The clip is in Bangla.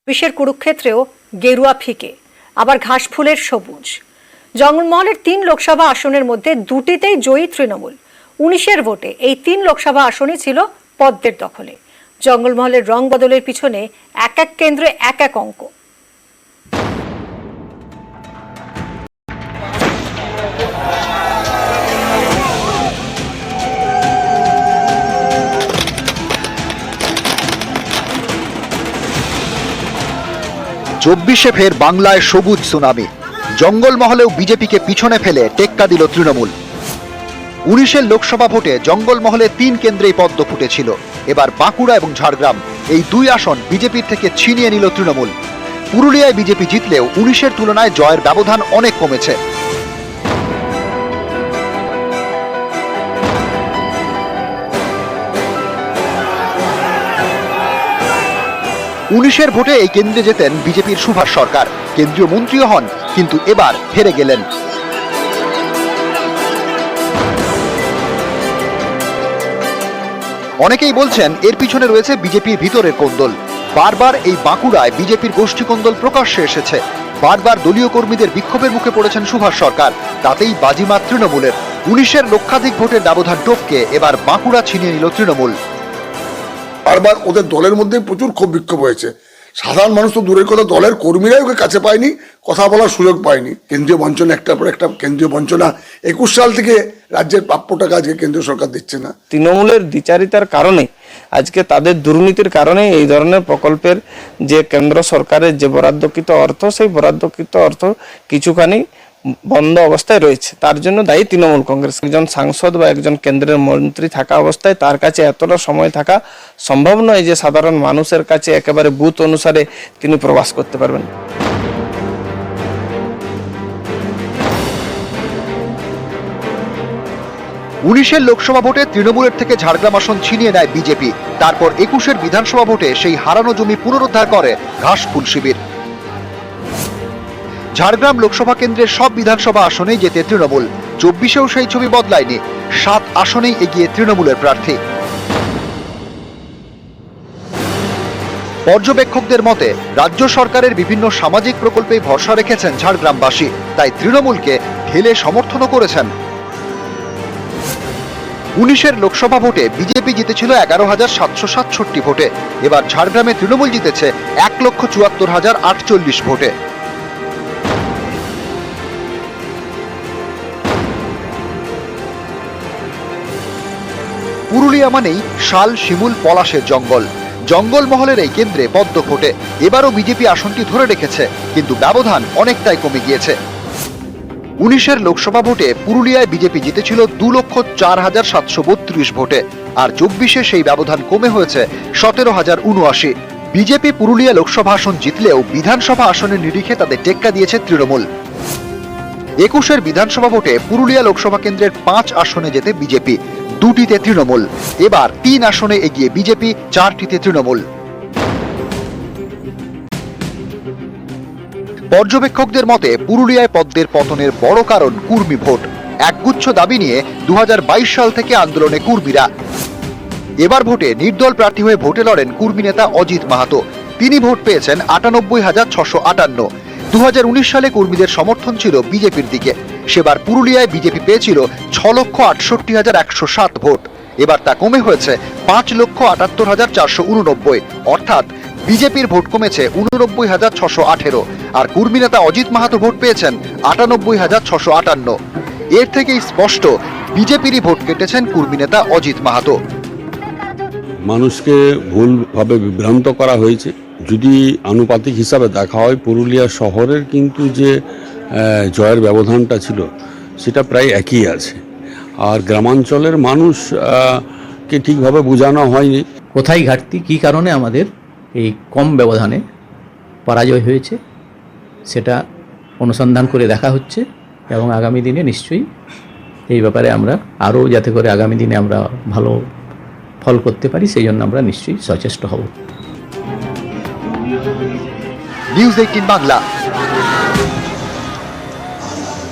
বিশ্বের কুরুক্ষেত্রেও গেরুয়া ফিকে, আবার ঘাসফুলের সবুজ। জঙ্গলমহলের 3 লোকসভা আসনের মধ্যে 2টিতেই জয়ী তৃণমূল। 19-এর ভোটে এই 3 লোকসভা আসনই ছিল পদ্মের দখলে। জঙ্গলমহলের রং বদলের পিছনে এক এক কেন্দ্রে এক এক অঙ্ক। চব্বিশে ফের বাংলায় সবুজ সুনামি। জঙ্গলমহলেও বিজেপিকে পিছনে ফেলে টেক্কা দিল তৃণমূল। 19-এর লোকসভা ভোটে জঙ্গলমহলে 3 কেন্দ্রেই পদ্ম ফুটেছিল। এবার বাঁকুড়া এবং ঝাড়গ্রাম এই 2 আসন বিজেপির থেকে ছিনিয়ে নিল তৃণমূল। পুরুলিয়ায় বিজেপি জিতলেও 19-এর তুলনায় জয়ের ব্যবধান অনেক কমেছে। 19-এর ভোটে এই কেন্দ্রে যেতেন বিজেপির সুভাষ সরকার, কেন্দ্রীয় মন্ত্রীও হন, কিন্তু এবার হেরে গেলেন। অনেকেই বলছেন এর পিছনে রয়েছে বিজেপির ভিতরের কোন্দল। বারবার এই বাঁকুড়ায় বিজেপির গোষ্ঠী কোন্দল প্রকাশ্যে এসেছে। বারবার দলীয় কর্মীদের বিক্ষোভের মুখে পড়েছেন সুভাষ সরকার, তাতেই বাজিমাত তৃণমূলের। 19-এর লক্ষাধিক ভোটের ব্যবধান টপকে এবার বাঁকুড়া ছিনিয়ে নিল তৃণমূল। বারবার ওদের দলের মধ্যে প্রচুর ক্ষোভ বিক্ষোভ হয়েছে। সাধারণ মানুষ তো দূরের কথা, দলের কর্মীরাই ওকে কাছে পায়নি, কথা বলার সুযোগ পায়নি। কেন্দ্রীয় বঞ্চনা, একটার পর একটা কেন্দ্রীয় বঞ্চনা। 21 সাল থেকে রাজ্যের প্রাপ্য টাকা আজকে কেন্দ্রীয় সরকার দিচ্ছে না। তৃণমূলের দ্বিচারিতার কারণে, আজকে তাদের দুর্নীতির কারণে এই ধরনের প্রকল্পের যে কেন্দ্র সরকারের যে বরাদ্দকৃত অর্থ, সেই বরাদ্দকৃত অর্থ কিছুখানি বন্ধ অবস্থায় রয়েছে। তার জন্য দায়ী তৃণমূল কংগ্রেস। একজন সাংসদ বা একজন কেন্দ্রের মন্ত্রী থাকা অবস্থায় তার কাছে এতটা সময় থাকা সম্ভব নয় যে সাধারণ মানুষের কাছে একেবারে বুথ অনুসারে তিনি প্রবাস করতে পারবেন। উনিশের লোকসভা ভোটে তৃণমূলের থেকে ঝাড়গ্রাম আসন ছিনিয়ে নেয় বিজেপি। তারপর 21-এর বিধানসভা ভোটে সেই হারানো জমি পুনরুদ্ধার করে ঘাসফুল শিবির। ঝাড়গ্রাম লোকসভা কেন্দ্রের সব বিধানসভা আসনেই জেতে তৃণমূল। 24-এও সেই ছবি বদলায়নি, 7 আসনেই এগিয়ে তৃণমূলের প্রার্থী। পর্যবেক্ষকদের মতে রাজ্য সরকারের বিভিন্ন সামাজিক প্রকল্পে ভরসা রেখেছেন ঝাড়গ্রামবাসী, তাই তৃণমূলকে ঢেলে সমর্থনও করেছেন। 19-এর লোকসভা ভোটে বিজেপি জিতেছিল 11,767 ভোটে। এবার ঝাড়গ্রামে তৃণমূল জিতেছে 1,74,048 ভোটে। পুরুলিয়া মানেই শাল, শিমুল, পলাশের জঙ্গল। জঙ্গলমহলের এই কেন্দ্রে পদ্ম ফোটে। এবারও বিজেপি আসনটি ধরে রেখেছে, কিন্তু ব্যবধান অনেকটাই কমে গিয়েছে। 19-এর লোকসভা ভোটে পুরুলিয়ায় বিজেপি জিতেছিল 2,04,732 ভোটে, আর 24-এ সেই ব্যবধান কমে হয়েছে 17,079। বিজেপি পুরুলিয়া লোকসভা আসন জিতলেও বিধানসভা আসনের নিরিখে তাদের টেক্কা দিয়েছে তৃণমূল। 21-এর বিধানসভা ভোটে পুরুলিয়া লোকসভা কেন্দ্রের 5 আসনে জেতে বিজেপি, 2টিতে তৃণমূল। এবার 3 আসনে এগিয়ে বিজেপি, 4টিতে তৃণমূল। পর্যবেক্ষকদের মতে পুরুলিয়ায় পদ্মের পতনের বড় কারণ কুর্মী ভোট। একগুচ্ছ দাবি নিয়ে 2022 সাল থেকে আন্দোলনে কুর্মীরা। এবার ভোটে নির্দল প্রার্থী হয়ে ভোটে লড়েন কুর্মী নেতা অজিত মাহাতো। তিনি ভোট পেয়েছেন 98,658। 2019 সালে কর্মীদের সমর্থন ছিল বিজেপির দিকে। সেবার পুরুলিয়ায় বিজেপি পেয়েছিল 6,68,107 ভোট। এবার তা কমে হয়েছে 5,78,489, অর্থাৎ বিজেপির ভোট কমেছে 89,618, আর কর্মী নেতা অজিত মাহাতো ভোট পেয়েছেন 98,658। এর থেকেই স্পষ্ট বিজেপিরই ভোট কেটেছেন কর্মী নেতা অজিত মাহাতো। মানুষকে ভুলভাবে বিভ্রান্ত করা হয়েছে। যদি আনুপাতিক হিসাবে দেখা হয়, পুরুলিয়া শহরের কিন্তু যে জয়ের ব্যবধানটা ছিল সেটা প্রায় একই আছে, আর গ্রামাঞ্চলের মানুষকে ঠিকভাবে বোঝানো হয়নি কোথায় ঘাটতি, কী কারণে আমাদের এই কম ব্যবধানে পরাজয় হয়েছে সেটা অনুসন্ধান করে দেখা হচ্ছে, এবং আগামী দিনে নিশ্চয়ই এই ব্যাপারে আমরা আরও যাতে করে আগামী দিনে আমরা ভালো ফল করতে পারি সেই জন্য আমরা নিশ্চয়ই সচেষ্ট হব। নিউজ 18 বাংলা।